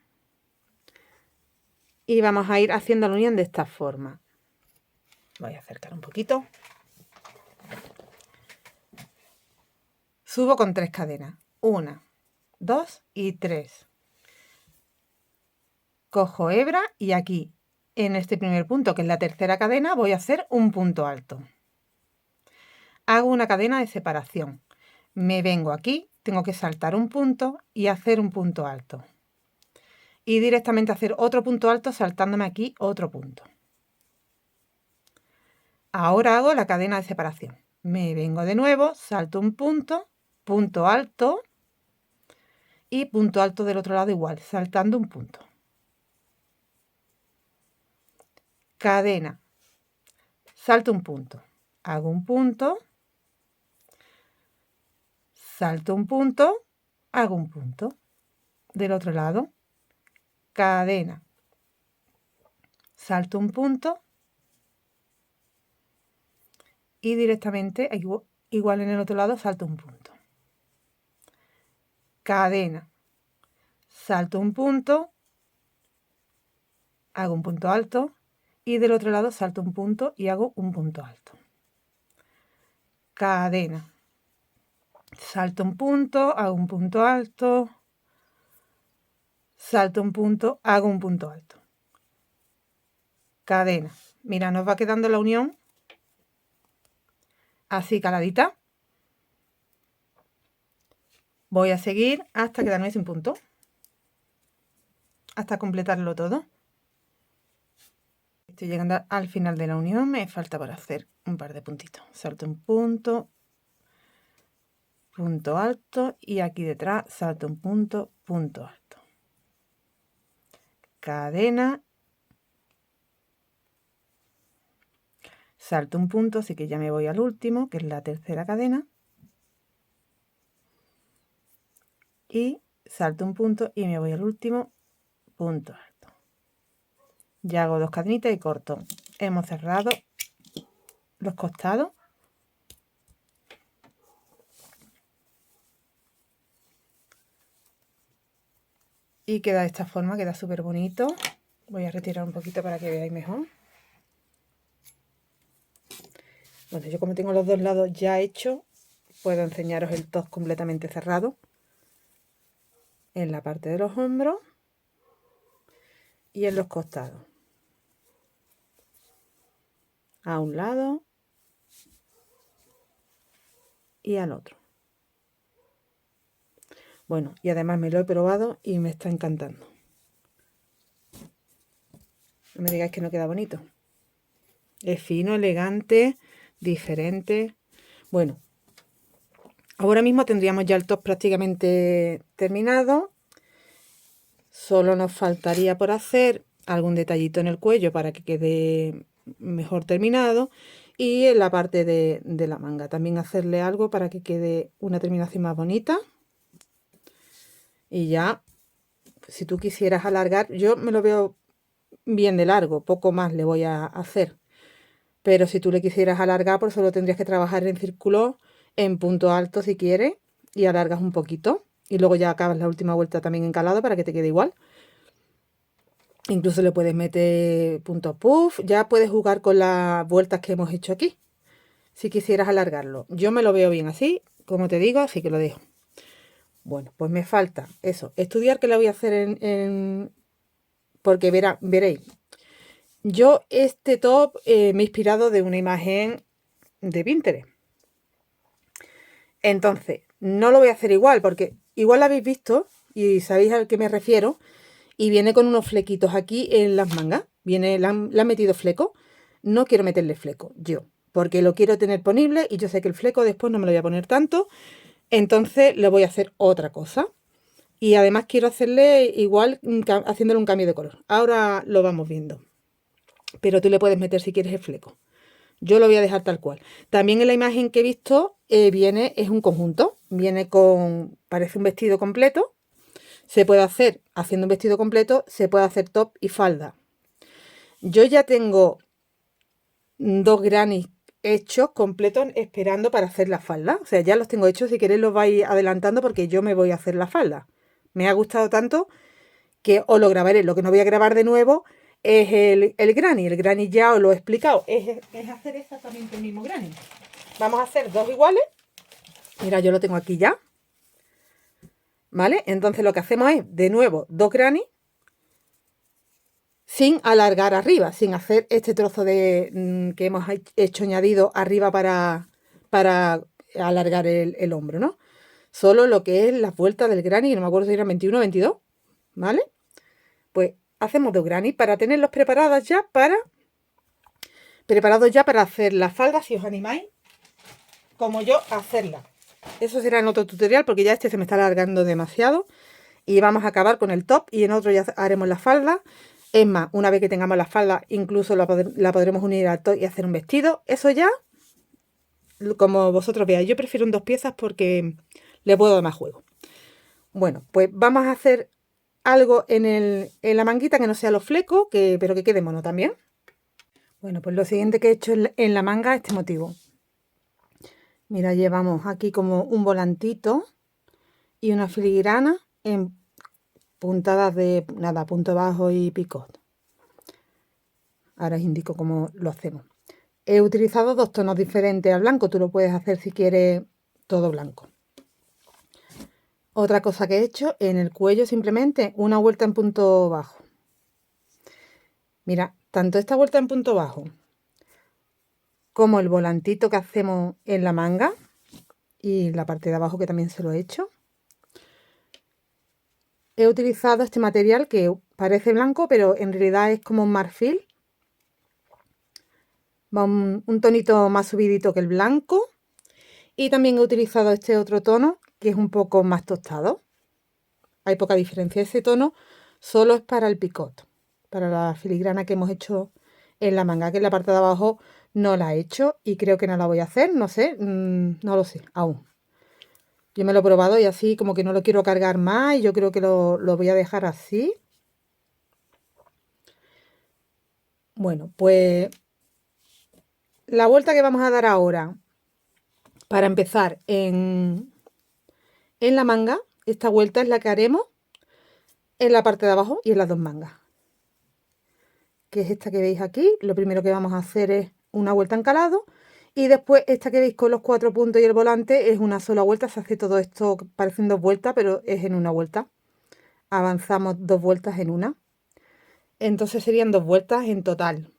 Y vamos a ir haciendo la unión de esta forma. Voy a acercar un poquito. Subo con 3 cadenas. 1, 2 y 3. Cojo hebra y aquí, en este primer punto, que es la tercera cadena, voy a hacer un punto alto. Hago una cadena de separación. Me vengo aquí, tengo que saltar un punto y hacer un punto alto. Y directamente hacer otro punto alto saltándome aquí otro punto. Ahora hago la cadena de separación. Me vengo de nuevo, salto un punto, punto alto y punto alto del otro lado igual, saltando un punto. Cadena, salto un punto, hago un punto, salto un punto, hago un punto. Del otro lado, cadena, salto un punto y directamente, igual en el otro lado, salto un punto. Cadena, salto un punto, hago un punto alto y del otro lado salto un punto y hago un punto alto. Cadena. Salto un punto, hago un punto alto, salto un punto, hago un punto alto. Cadena. Mira, nos va quedando la unión así caladita. Voy a seguir hasta quedarme sin punto, hasta completarlo todo. Estoy llegando al final de la unión, me falta por hacer un par de puntitos. Salto un punto, punto alto y aquí detrás salto un punto, punto alto. Cadena, salto un punto, así que ya me voy al último, que es la tercera cadena. Y salto un punto y me voy al último, punto alto. Ya hago 2 cadenitas y corto. Hemos cerrado los costados. Y queda de esta forma, queda súper bonito. Voy a retirar un poquito para que veáis mejor. Bueno, yo como tengo los dos lados ya hechos, puedo enseñaros el top completamente cerrado. En la parte de los hombros y en los costados. A un lado y al otro. Bueno, y además me lo he probado y me está encantando. No me digáis que no queda bonito. Es fino, elegante, diferente. Bueno, ahora mismo tendríamos ya el top prácticamente terminado. Solo nos faltaría por hacer algún detallito en el cuello para que quede mejor terminado. Y en la parte de la manga también hacerle algo para que quede una terminación más bonita. Y ya, si tú quisieras alargar, yo me lo veo bien de largo, poco más le voy a hacer. Pero si tú le quisieras alargar, pues solo tendrías que trabajar en círculo, en punto alto si quieres, y alargas un poquito. Y luego ya acabas la última vuelta también encalado para que te quede igual. Incluso le puedes meter punto puff, ya puedes jugar con las vueltas que hemos hecho aquí. Si quisieras alargarlo. Yo me lo veo bien así, como te digo, así que lo dejo. Bueno, pues me falta eso, estudiar que la voy a hacer porque veréis. Yo este top me he inspirado de una imagen de Pinterest. Entonces, no lo voy a hacer igual, porque igual lo habéis visto y sabéis al que me refiero. Y viene con unos flequitos aquí en las mangas. Le han metido fleco. No quiero meterle fleco, yo, porque lo quiero tener ponible y yo sé que el fleco después no me lo voy a poner tanto. Entonces le voy a hacer otra cosa. Y además quiero hacerle igual, haciéndole un cambio de color. Ahora lo vamos viendo. Pero tú le puedes meter si quieres el fleco. Yo lo voy a dejar tal cual. También en la imagen que he visto es un conjunto. Viene con, parece un vestido completo. Se puede hacer, haciendo un vestido completo, se puede hacer top y falda. Yo ya tengo 2 grannies hechos, completos, esperando para hacer la falda. O sea, ya los tengo hechos, si queréis los vais adelantando porque yo me voy a hacer la falda. Me ha gustado tanto que os lo grabaré. Lo que no voy a grabar de nuevo es el granny. El granny ya os lo he explicado. Es hacer exactamente el mismo granny. Vamos a hacer 2 iguales. Mira, yo lo tengo aquí ya. ¿Vale? Entonces lo que hacemos es, de nuevo, 2 granny sin alargar arriba, sin hacer este trozo que hemos hecho añadido arriba para alargar el hombro, ¿no? Solo lo que es las vueltas del granny, que no me acuerdo si eran 21 o 22, ¿vale? Pues hacemos 2 granny para tenerlos preparados ya para hacer la falda, si os animáis, como yo, a hacerla. Eso será en otro tutorial porque ya este se me está alargando demasiado. Y vamos a acabar con el top y en otro ya haremos la falda. Es más, una vez que tengamos la falda, incluso la podremos unir al top y hacer un vestido. Eso ya, como vosotros veáis. Yo prefiero en 2 piezas porque le puedo dar más juego. Bueno, pues vamos a hacer algo en la manguita que no sea los flecos, pero que quede mono también. Bueno, pues lo siguiente que he hecho en la manga es este motivo. Mira, llevamos aquí como un volantito y una filigrana puntadas de nada, punto bajo y picot. Ahora os indico cómo lo hacemos. He utilizado 2 tonos diferentes al blanco, tú lo puedes hacer si quieres todo blanco. Otra cosa que he hecho en el cuello, simplemente una vuelta en punto bajo. Mira, tanto esta vuelta en punto bajo como el volantito que hacemos en la manga y la parte de abajo que también se lo he hecho. He utilizado este material que parece blanco, pero en realidad es como un marfil. Va un tonito más subidito que el blanco. Y también he utilizado este otro tono que es un poco más tostado. Hay poca diferencia. Ese tono solo es para el picot, para la filigrana que hemos hecho en la manga, que en la parte de abajo no la he hecho y creo que no la voy a hacer, no sé, no lo sé aún. Yo me lo he probado y así como que no lo quiero cargar más y yo creo que lo voy a dejar así. Bueno, pues la vuelta que vamos a dar ahora para empezar en la manga, esta vuelta es la que haremos en la parte de abajo y en las 2 mangas, que es esta que veis aquí. Lo primero que vamos a hacer es una vuelta en calado y después esta que veis con los 4 puntos y el volante es una sola vuelta. Se hace todo esto, parecen 2 vueltas, pero es en una vuelta. Avanzamos 2 vueltas en una. Entonces serían 2 vueltas en total.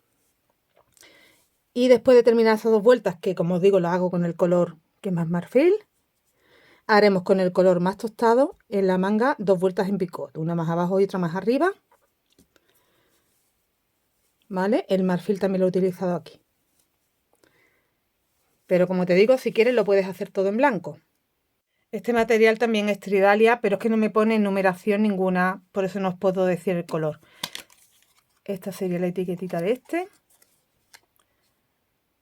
Y después de terminar esas 2 vueltas, que como os digo, lo hago con el color que es más marfil, haremos con el color más tostado en la manga 2 vueltas en picot, una más abajo y otra más arriba. ¿Vale? El marfil también lo he utilizado aquí. Pero como te digo, si quieres lo puedes hacer todo en blanco. Este material también es Tridalia, pero es que no me pone numeración ninguna, por eso no os puedo decir el color. Esta sería la etiquetita de este.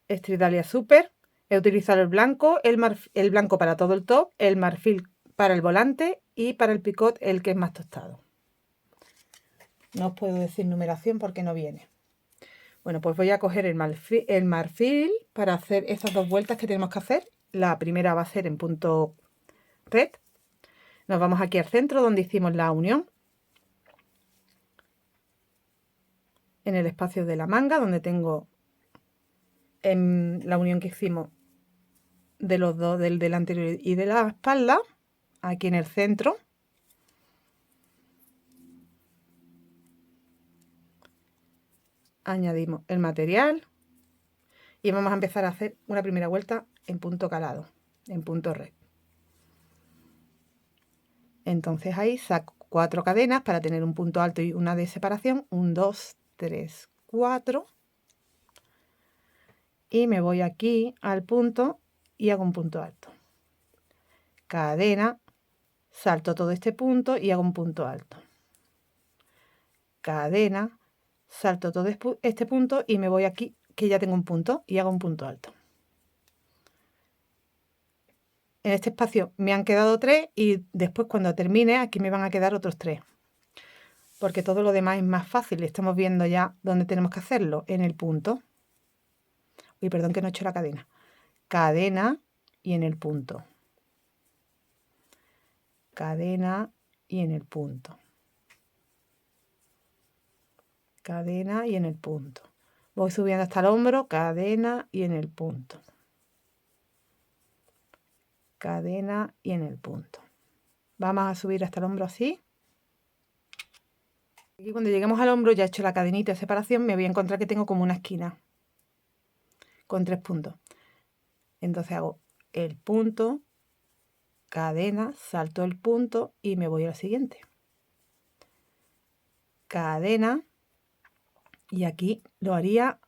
Es Tridalia Super. He utilizado el blanco, el blanco para todo el top, el marfil para el volante y para el picot el que es más tostado. No os puedo decir numeración porque no viene. Bueno, pues voy a coger el marfil para hacer esas 2 vueltas que tenemos que hacer. La primera va a ser en punto red. Nos vamos aquí al centro donde hicimos la unión. En el espacio de la manga, donde tengo en la unión que hicimos de los dos, del anterior y de la espalda, aquí en el centro. Añadimos el material y vamos a empezar a hacer una primera vuelta en punto calado, en punto red. Entonces ahí saco 4 cadenas para tener un punto alto y una de separación, 1, 2, 3, 4, y me voy aquí al punto y hago un punto alto. Cadena, salto todo este punto y hago un punto alto. Cadena, salto todo este punto y me voy aquí, que ya tengo un punto, y hago un punto alto. En este espacio me han quedado 3 y después cuando termine aquí me van a quedar otros 3. Porque todo lo demás es más fácil. Estamos viendo ya dónde tenemos que hacerlo, en el punto. Uy, perdón que no he hecho la cadena. Cadena y en el punto. Cadena y en el punto. Cadena y en el punto. Voy subiendo hasta el hombro, cadena y en el punto. Cadena y en el punto. Vamos a subir hasta el hombro así. Y cuando lleguemos al hombro, ya he hecho la cadenita de separación, me voy a encontrar que tengo como una esquina con 3 puntos. Entonces hago el punto, cadena, salto el punto y me voy al siguiente. Cadena, y aquí lo haría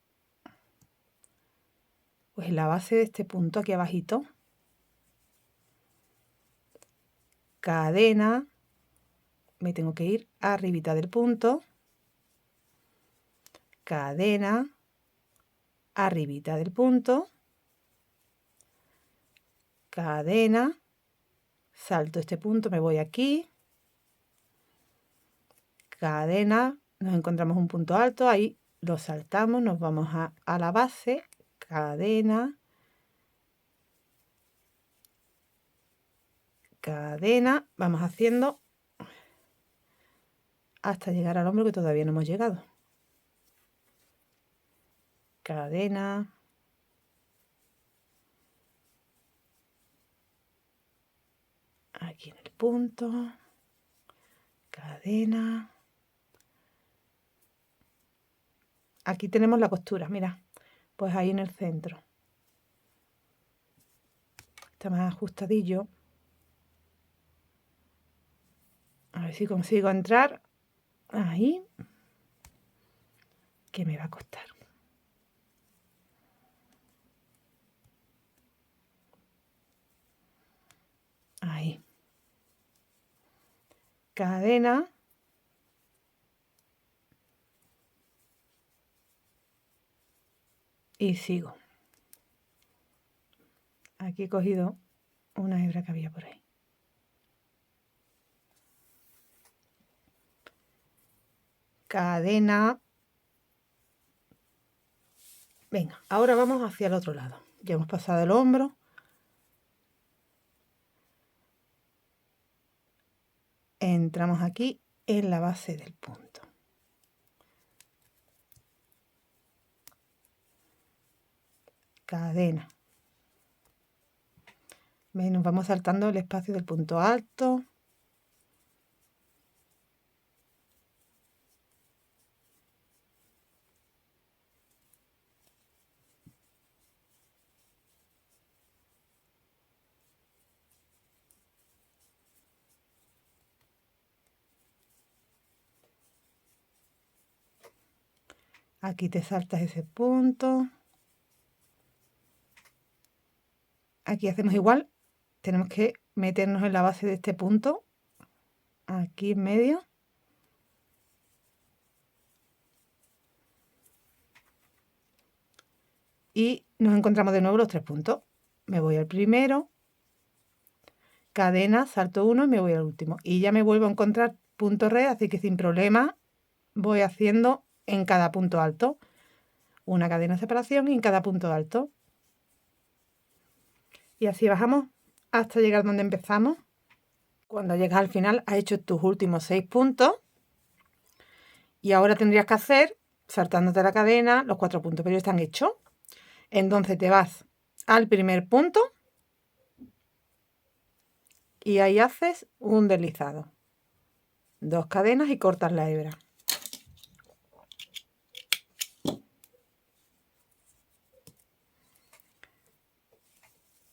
pues en la base de este punto aquí abajito. Cadena, me tengo que ir arribita del punto. Cadena, arribita del punto. Cadena, salto este punto, me voy aquí. Cadena, nos encontramos un punto alto, ahí lo saltamos, nos vamos a la base. Cadena, cadena, vamos haciendo hasta llegar al hombro, que todavía no hemos llegado. Cadena. Aquí en el punto. Cadena. Aquí tenemos la costura, mira. Pues ahí en el centro. Está más ajustadillo. A ver si consigo entrar ahí, que me va a costar. Ahí. Cadena. Y sigo. Aquí he cogido una hebra que había por ahí. Cadena. Venga, ahora vamos hacia el otro lado. Ya hemos pasado el hombro. Entramos aquí en la base del punto. Cadena. ¿Veis? Nos vamos saltando el espacio del punto alto. Aquí te saltas ese punto. Aquí hacemos igual. Tenemos que meternos en la base de este punto. Aquí en medio. Y nos encontramos de nuevo los 3 puntos. Me voy al primero. Cadena, salto 1 y me voy al último. Y ya me vuelvo a encontrar punto red, así que sin problema voy haciendo en cada punto alto una cadena de separación y en cada punto alto. Y así bajamos hasta llegar donde empezamos. Cuando llegas al final has hecho tus últimos 6 puntos. Y ahora tendrías que hacer, saltándote la cadena, los 4 puntos, pero ya están hechos. Entonces te vas al primer punto y ahí haces un deslizado. 2 cadenas y cortas la hebra.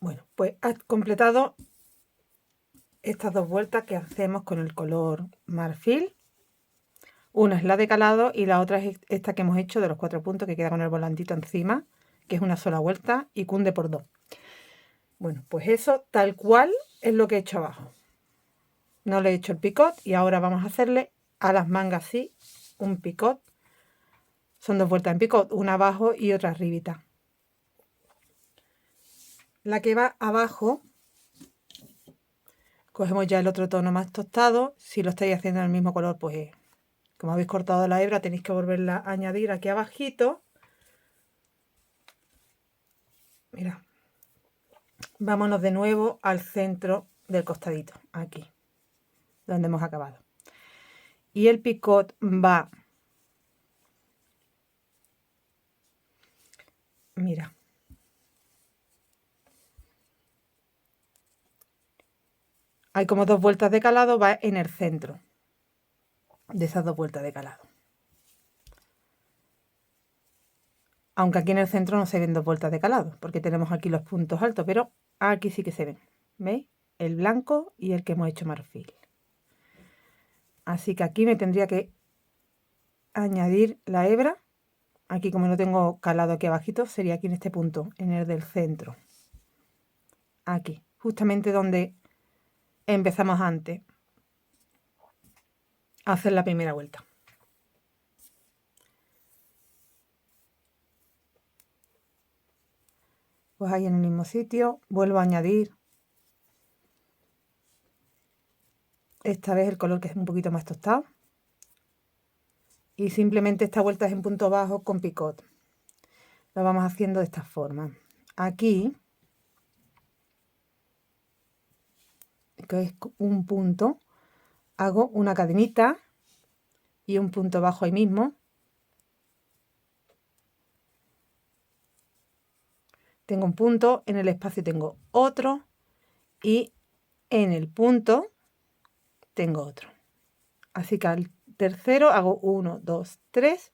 Bueno, pues has completado estas 2 vueltas que hacemos con el color marfil. Una es la de calado y la otra es esta que hemos hecho de los 4 puntos, que queda con el volantito encima, que es una sola vuelta y cunde por 2. Bueno, pues eso tal cual es lo que he hecho abajo. No le he hecho el picot y ahora vamos a hacerle a las mangas así un picot. Son 2 vueltas en picot, una abajo y otra arribita. La que va abajo, cogemos ya el otro tono más tostado. Si lo estáis haciendo en el mismo color, pues como habéis cortado la hebra, tenéis que volverla a añadir aquí abajito. Mira, vámonos de nuevo al centro del costadito, aquí, donde hemos acabado. Y el picot va, mira, hay como 2 vueltas de calado, va en el centro de esas 2 vueltas de calado. Aunque aquí en el centro no se ven 2 vueltas de calado, porque tenemos aquí los puntos altos, pero aquí sí que se ven. ¿Veis? El blanco y el que hemos hecho marfil. Así que aquí me tendría que añadir la hebra. Aquí, como no tengo calado aquí abajito, sería aquí en este punto, en el del centro. Aquí, justamente donde empezamos antes a hacer la primera vuelta. Pues ahí en el mismo sitio vuelvo a añadir esta vez el color que es un poquito más tostado. Y simplemente esta vuelta es en punto bajo con picot. Lo vamos haciendo de esta forma. Aquí, que es un punto, hago una cadenita y un punto bajo ahí mismo. Tengo un punto, en el espacio tengo otro y en el punto tengo otro. Así que al tercero hago 1, 2, 3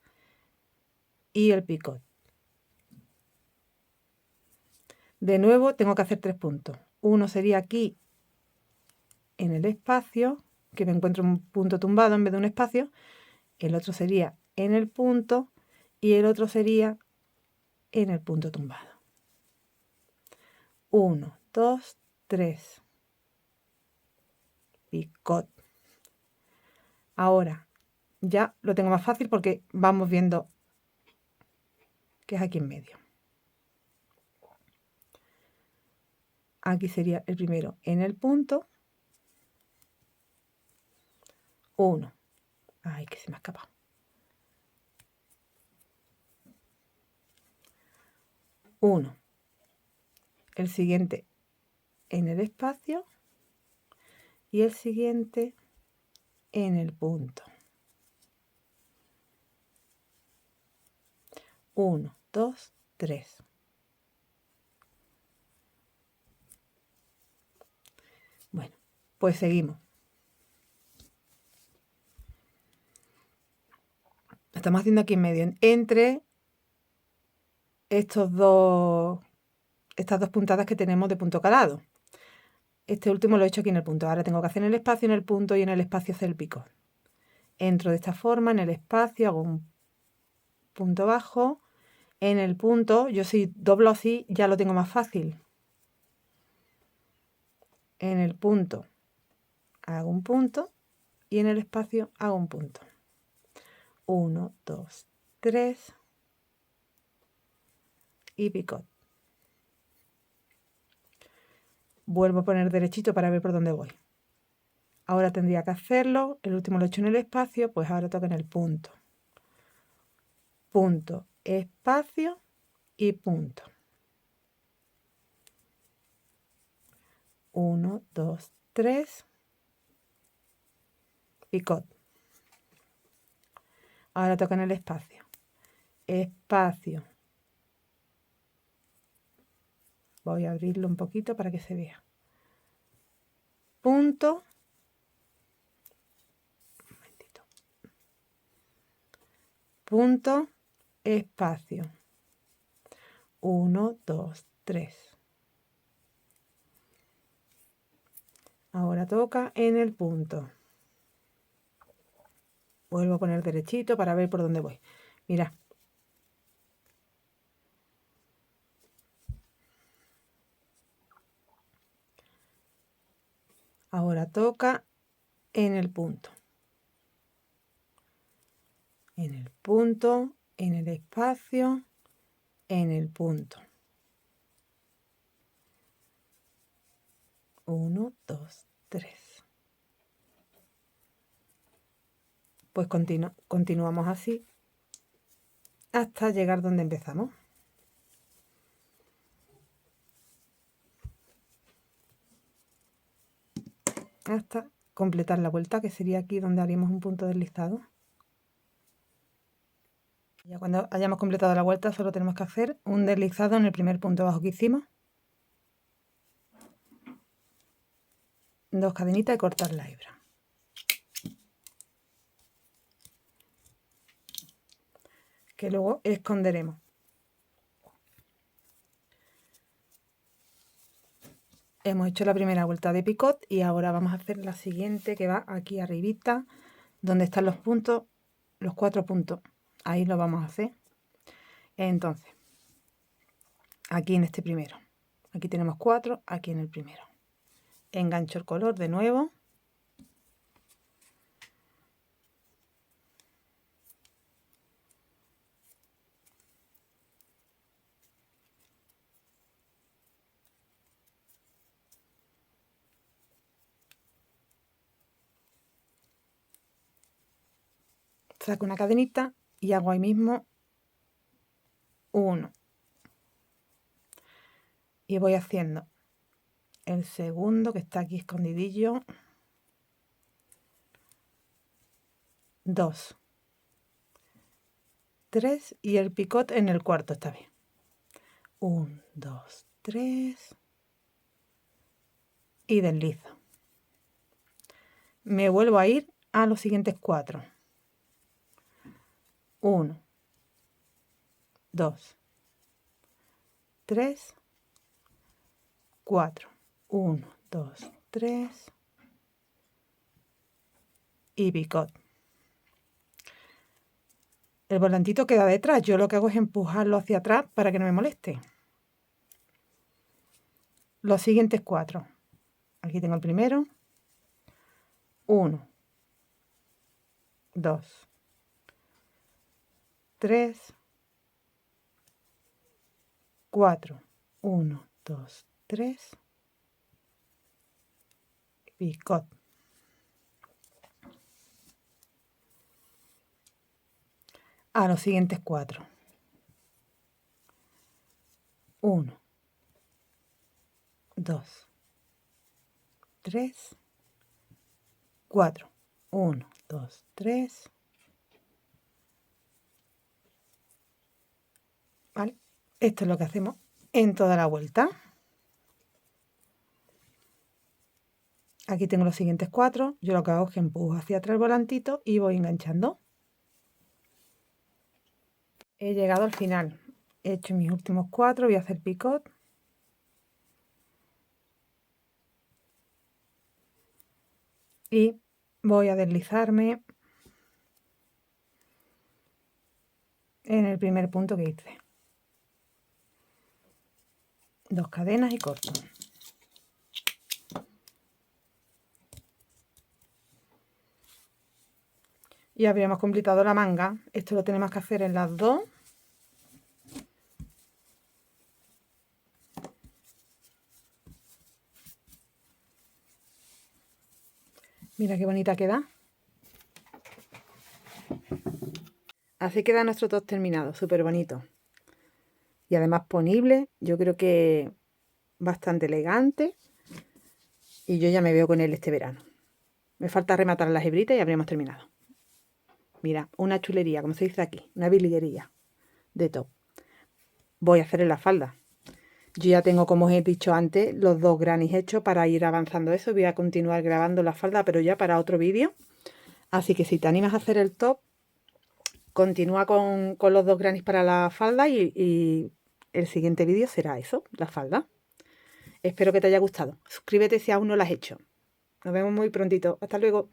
y el picot. De nuevo tengo que hacer 3 puntos. Uno sería aquí en el espacio, que me encuentro un punto tumbado en vez de un espacio. El otro sería en el punto y el otro sería en el punto tumbado. 1, 2, 3. Picot. Ahora ya lo tengo más fácil porque vamos viendo que es aquí en medio. Aquí sería el primero en el punto. 1. Ay, que se me ha escapado. 1. El siguiente en el espacio y el siguiente en el punto. 1, 2, 3. Bueno, pues seguimos. Estamos haciendo aquí en medio, entre estas dos puntadas que tenemos de punto calado. Este último lo he hecho aquí en el punto. Ahora tengo que hacer en el espacio, en el punto y en el espacio hacer el picot. Entro de esta forma en el espacio, hago un punto bajo. En el punto, yo si doblo así ya lo tengo más fácil. En el punto hago un punto y en el espacio hago un punto. 1, 2, 3 y picot. Vuelvo a poner derechito para ver por dónde voy. Ahora tendría que hacerlo, el último lo he hecho en el espacio, pues ahora toca en el punto. Punto, espacio y punto. 1, 2, 3. Picot. Ahora toca en el espacio. Espacio. Voy a abrirlo un poquito para que se vea. Punto. Un momentito. Punto, espacio. 1, 2, 3. Ahora toca en el punto. Vuelvo a poner derechito para ver por dónde voy. Mira. Ahora toca en el punto. En el punto, en el espacio, en el punto. 1, 2, 3. Pues continuamos así hasta llegar donde empezamos. Hasta completar la vuelta, que sería aquí donde haríamos un punto deslizado. Ya cuando hayamos completado la vuelta solo tenemos que hacer un deslizado en el primer punto bajo que hicimos. 2 cadenitas y cortar la hebra. Que luego esconderemos. Hemos hecho la primera vuelta de picot y ahora vamos a hacer la siguiente, que va aquí arribita, donde están los puntos, los 4 puntos. Ahí lo vamos a hacer. Entonces, aquí en este primero. Aquí tenemos 4, aquí en el primero. Engancho el color de nuevo. Saco una cadenita y hago ahí mismo 1. Y voy haciendo el segundo, que está aquí escondidillo. 2. 3 y el picot en el cuarto esta vez. 1, 2, 3 y deslizo. Me vuelvo a ir a los siguientes 4. 1, 2, 3, 4. 1, 2, 3 y picot. El volantito queda detrás. Yo lo que hago es empujarlo hacia atrás para que no me moleste. Los siguientes 4. Aquí tengo el primero. 1, 2, 3, 4. 1, 2, 3. Picot. A los siguientes 4. 1, 2, 3, 4. 1, 2, 3. ¿Vale? Esto es lo que hacemos en toda la vuelta. Aquí tengo los siguientes 4. Yo lo que hago es que empujo hacia atrás el volantito y voy enganchando. He llegado al final. He hecho mis últimos 4. Voy a hacer picot. Y voy a deslizarme en el primer punto que hice. 2 cadenas y corto. Y habríamos completado la manga. Esto lo tenemos que hacer en las 2. Mira qué bonita queda. Así queda nuestro top terminado, súper bonito. Y además ponible, yo creo que bastante elegante. Y yo ya me veo con él este verano. Me falta rematar las hebritas y habríamos terminado. Mira, una chulería, como se dice aquí, una virguería de top. Voy a hacer en la falda. Yo ya tengo, como os he dicho antes, los 2 grannies hechos para ir avanzando eso. Voy a continuar grabando la falda, pero ya para otro vídeo. Así que si te animas a hacer el top, continúa con los 2 grannies para la falda y el siguiente vídeo será eso, la falda. Espero que te haya gustado. Suscríbete si aún no lo has hecho. Nos vemos muy prontito. Hasta luego.